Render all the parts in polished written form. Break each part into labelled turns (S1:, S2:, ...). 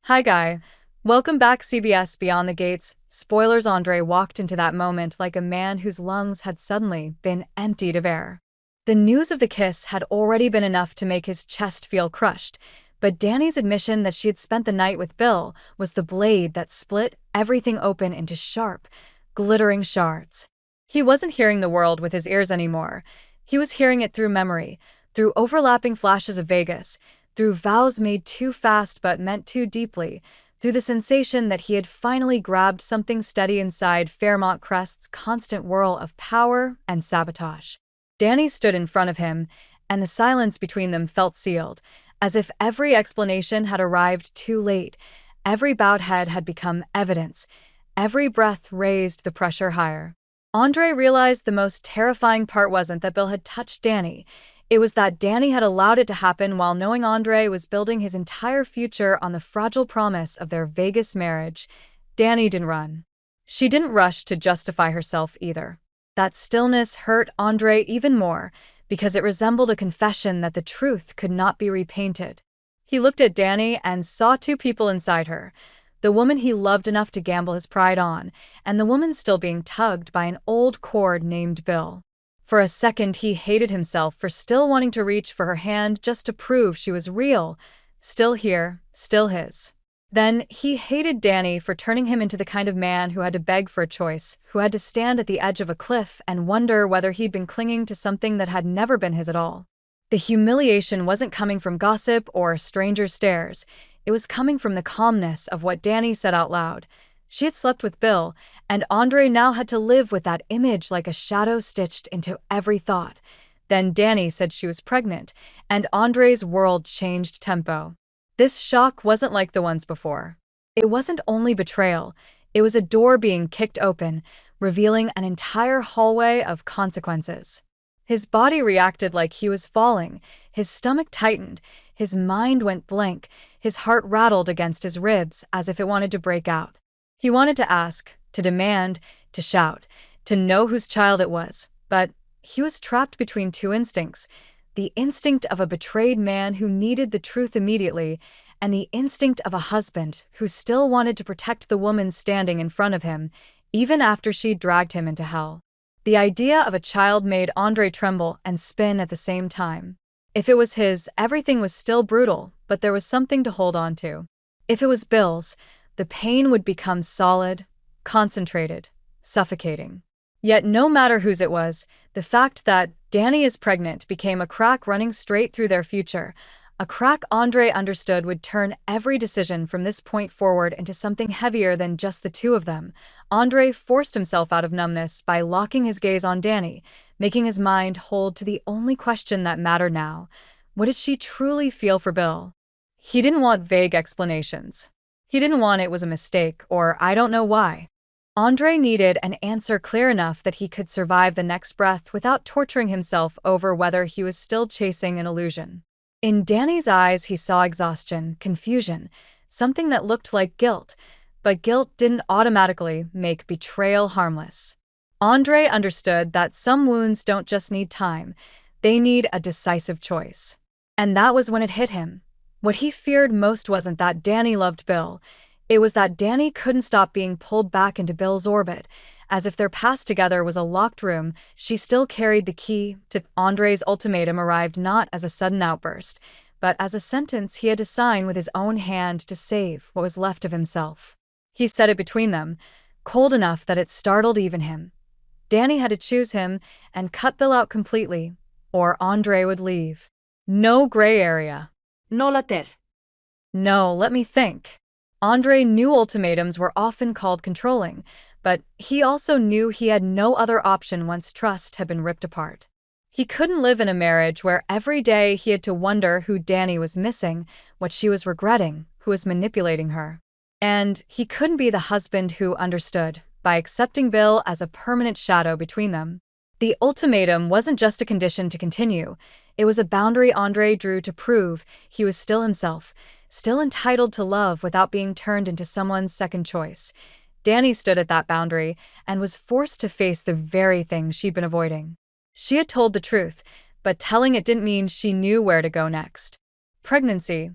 S1: Hi, Guy. Welcome back, CBS Beyond the Gates. Spoilers. Andre walked into that moment like a man whose lungs had suddenly been emptied of air. The news of the kiss had already been enough to make his chest feel crushed, but Danny's admission that she had spent the night with Bill was the blade that split everything open into sharp, glittering shards. He wasn't hearing the world with his ears anymore. He was hearing it through memory, through overlapping flashes of Vegas, through vows made too fast but meant too deeply, through the sensation that he had finally grabbed something steady inside Fairmont Crest's constant whirl of power and sabotage. Danny stood in front of him, and the silence between them felt sealed, as if every explanation had arrived too late. Every bowed head had become evidence. Every breath raised the pressure higher. Andre realized the most terrifying part wasn't that Bill had touched Danny. It was that Danny had allowed it to happen while knowing Andre was building his entire future on the fragile promise of their Vegas marriage. Danny didn't run. She didn't rush to justify herself either. That stillness hurt Andre even more because it resembled a confession that the truth could not be repainted. He looked at Dani and saw two people inside her, the woman he loved enough to gamble his pride on, and the woman still being tugged by an old cord named Bill. For a second, he hated himself for still wanting to reach for her hand just to prove she was real, still here, still his. Then he hated Dani for turning him into the kind of man who had to beg for a choice, who had to stand at the edge of a cliff and wonder whether he'd been clinging to something that had never been his at all. The humiliation wasn't coming from gossip or stranger stares. It was coming from the calmness of what Dani said out loud. She had slept with Bill, and Andre now had to live with that image like a shadow stitched into every thought. Then Dani said she was pregnant, and Andre's world changed tempo. This shock wasn't like the ones before. It wasn't only betrayal, it was a door being kicked open, revealing an entire hallway of consequences. His body reacted like he was falling, his stomach tightened, his mind went blank, his heart rattled against his ribs as if it wanted to break out. He wanted to ask, to demand, to shout, to know whose child it was, but he was trapped between two instincts: the instinct of a betrayed man who needed the truth immediately, and the instinct of a husband who still wanted to protect the woman standing in front of him, even after she'd dragged him into hell. The idea of a child made Andre tremble and spin at the same time. If it was his, everything was still brutal, but there was something to hold on to. If it was Bill's, the pain would become solid, concentrated, suffocating. Yet no matter whose it was, the fact that Dani is pregnant became a crack running straight through their future, a crack Andre understood would turn every decision from this point forward into something heavier than just the two of them. Andre forced himself out of numbness by locking his gaze on Dani, making his mind hold to the only question that mattered now. What did she truly feel for Bill? He didn't want vague explanations. He didn't want "it was a mistake" or "I don't know why." Andre needed an answer clear enough that he could survive the next breath without torturing himself over whether he was still chasing an illusion. In Dani's eyes, he saw exhaustion, confusion, something that looked like guilt, but guilt didn't automatically make betrayal harmless. Andre understood that some wounds don't just need time, they need a decisive choice. And that was when it hit him. What he feared most wasn't that Dani loved Bill. It was that Dani couldn't stop being pulled back into Bill's orbit. As if their past together was a locked room, she still carried the key to Andre's ultimatum arrived not as a sudden outburst, but as a sentence he had to sign with his own hand to save what was left of himself. He said it between them, cold enough that it startled even him. Dani had to choose him and cut Bill out completely, or Andre would leave. No gray area.
S2: No later.
S1: No, let me think. Andre knew ultimatums were often called controlling, but he also knew he had no other option once trust had been ripped apart. He couldn't live in a marriage where every day he had to wonder who Dani was missing, what she was regretting, who was manipulating her. And he couldn't be the husband who understood, by accepting Bill as a permanent shadow between them. The ultimatum wasn't just a condition to continue, it was a boundary Andre drew to prove he was still himself, still entitled to love without being turned into someone's second choice. Dani stood at that boundary and was forced to face the very thing she'd been avoiding. She had told the truth, but telling it didn't mean she knew where to go next. Pregnancy,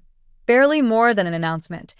S1: barely more than an announcement.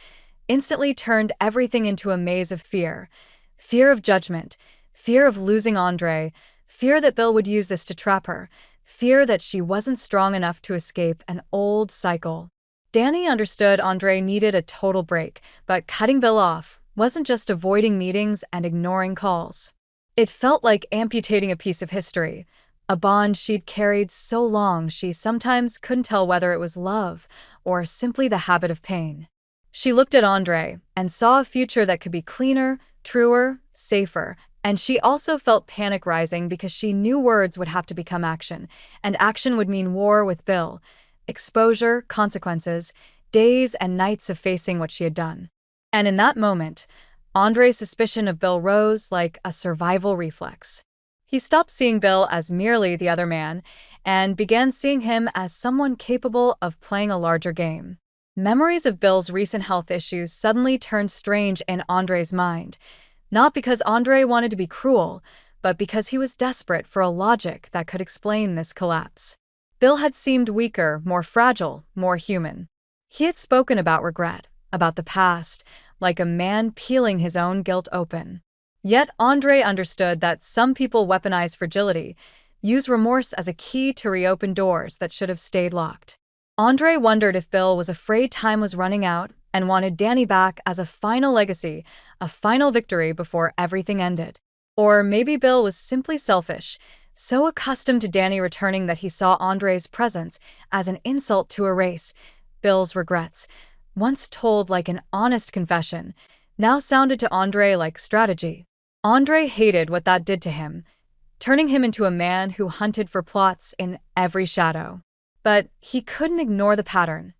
S1: instantly turned everything into a maze of fear. Fear of judgment, fear of losing Andre, fear that Bill would use this to trap her, fear that she wasn't strong enough to escape an old cycle. Dani understood Andre needed a total break, but cutting Bill off wasn't just avoiding meetings and ignoring calls. It felt like amputating a piece of history, a bond she'd carried so long she sometimes couldn't tell whether it was love or simply the habit of pain. She looked at Andre and saw a future that could be cleaner, truer, safer, and she also felt panic rising because she knew words would have to become action, and action would mean war with Bill, exposure, consequences, days and nights of facing what she had done. And in that moment, Andre's suspicion of Bill rose like a survival reflex. He stopped seeing Bill as merely the other man and began seeing him as someone capable of playing a larger game. Memories of Bill's recent health issues suddenly turned strange in Andre's mind, not because Andre wanted to be cruel, but because he was desperate for a logic that could explain this collapse. Bill had seemed weaker, more fragile, more human. He had spoken about regret, about the past, like a man peeling his own guilt open. Yet Andre understood that some people weaponize fragility, use remorse as a key to reopen doors that should have stayed locked. Andre wondered if Bill was afraid time was running out and wanted Dani back as a final legacy, a final victory before everything ended. Or maybe Bill was simply selfish, so accustomed to Dani returning that he saw Andre's presence as an insult to erase. Bill's regrets, once told like an honest confession, now sounded to Andre like strategy. Andre hated what that did to him, turning him into a man who hunted for plots in every shadow. But he couldn't ignore the pattern.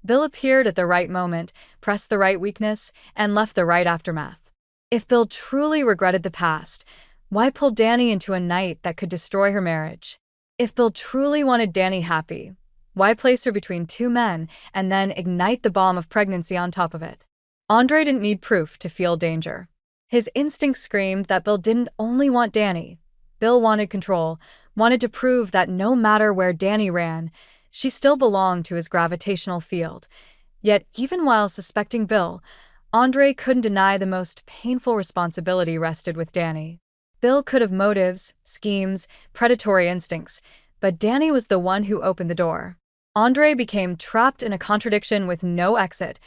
S1: Bill appeared at the right moment, pressed the right weakness, and left the right aftermath. If Bill truly regretted the past, why pull Dani into a night that could destroy her marriage? If Bill truly wanted Dani happy, why place her between two men and then ignite the bomb of pregnancy on top of it? Andre didn't need proof to feel danger. His instinct screamed that Bill didn't only want Dani. Bill wanted control, wanted to prove that no matter where Dani ran, she still belonged to his gravitational field. Yet, even while suspecting Bill, Andre couldn't deny the most painful responsibility rested with Dani. Bill could have motives, schemes, predatory instincts, but Dani was the one who opened the door. Andre became trapped in a contradiction with no exit.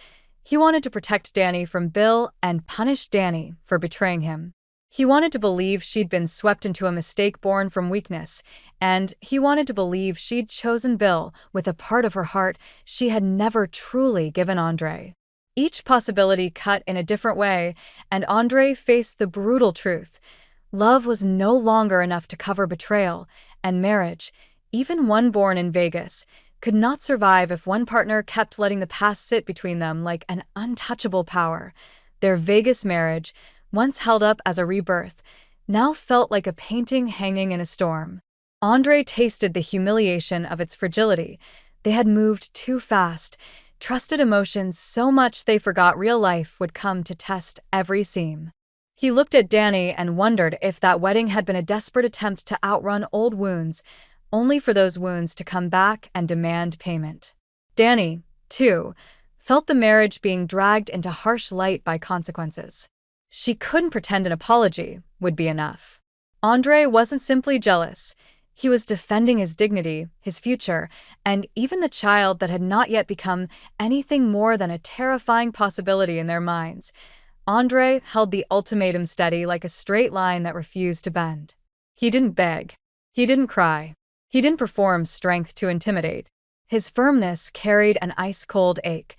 S1: He wanted to protect Dani from Bill and punish Dani for betraying him. He wanted to believe she'd been swept into a mistake born from weakness, and he wanted to believe she'd chosen Bill with a part of her heart she had never truly given Andre. Each possibility cut in a different way, and Andre faced the brutal truth. Love was no longer enough to cover betrayal, and marriage, even one born in Vegas, could not survive if one partner kept letting the past sit between them like an untouchable power. Their Vegas marriage, once held up as a rebirth, now felt like a painting hanging in a storm. Andre tasted the humiliation of its fragility. They had moved too fast, trusted emotions so much they forgot real life would come to test every seam. He looked at Dani and wondered if that wedding had been a desperate attempt to outrun old wounds, only for those wounds to come back and demand payment. Dani, too, felt the marriage being dragged into harsh light by consequences. She couldn't pretend an apology would be enough. Andre wasn't simply jealous. He was defending his dignity, his future, and even the child that had not yet become anything more than a terrifying possibility in their minds. Andre held the ultimatum steady like a straight line that refused to bend. He didn't beg. He didn't cry. He didn't perform strength to intimidate. His firmness carried an ice-cold ache.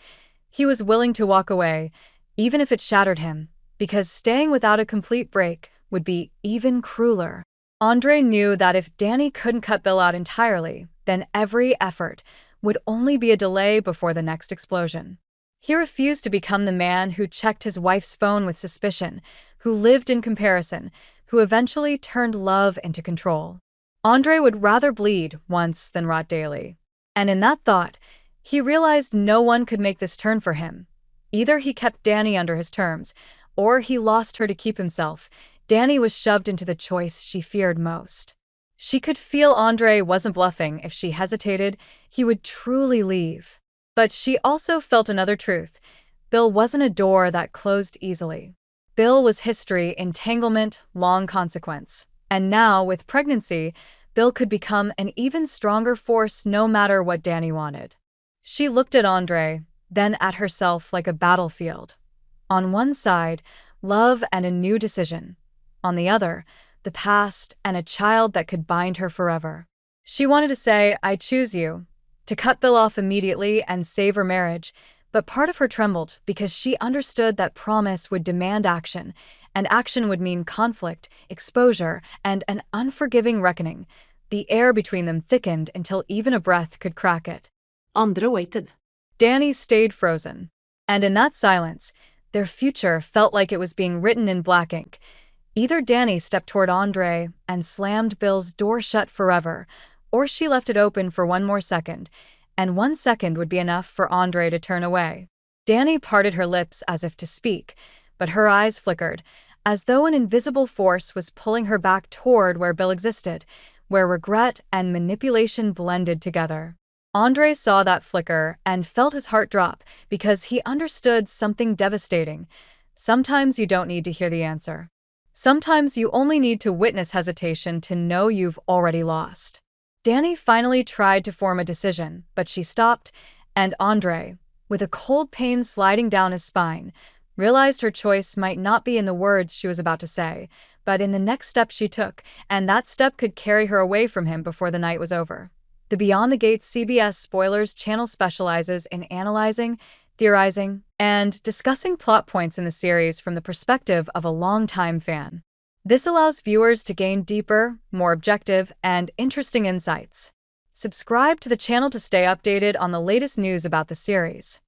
S1: He was willing to walk away, even if it shattered him, because staying without a complete break would be even crueler. Andre knew that if Dani couldn't cut Bill out entirely, then every effort would only be a delay before the next explosion. He refused to become the man who checked his wife's phone with suspicion, who lived in comparison, who eventually turned love into control. Andre would rather bleed once than rot daily. And in that thought, he realized no one could make this turn for him. Either he kept Dani under his terms, or he lost her to keep himself. Dani was shoved into the choice she feared most. She could feel Andre wasn't bluffing. If she hesitated, he would truly leave. But she also felt another truth. Bill wasn't a door that closed easily. Bill was history, entanglement, long consequence. And now, with pregnancy, Bill could become an even stronger force no matter what Dani wanted. She looked at Andre, then at herself like a battlefield. On one side, love and a new decision. On the other, the past and a child that could bind her forever. She wanted to say, "I choose you," to cut Bill off immediately and save her marriage, but part of her trembled because she understood that promise would demand action, and action would mean conflict, exposure, and an unforgiving reckoning. The air between them thickened until even a breath could crack it.
S2: Andre waited.
S1: Dani stayed frozen. And in that silence, their future felt like it was being written in black ink. Either Dani stepped toward Andre and slammed Bill's door shut forever, or she left it open for one more second, and 1 second would be enough for Andre to turn away. Dani parted her lips as if to speak, but her eyes flickered, as though an invisible force was pulling her back toward where Bill existed, where regret and manipulation blended together. Andre saw that flicker and felt his heart drop because he understood something devastating. Sometimes you don't need to hear the answer. Sometimes you only need to witness hesitation to know you've already lost. Dani finally tried to form a decision, but she stopped, and Andre, with a cold pain sliding down his spine, realized her choice might not be in the words she was about to say, but in the next step she took, and that step could carry her away from him before the night was over. The Beyond the Gates CBS Spoilers channel specializes in analyzing, theorizing, and discussing plot points in the series from the perspective of a longtime fan. This allows viewers to gain deeper, more objective, and interesting insights. Subscribe to the channel to stay updated on the latest news about the series.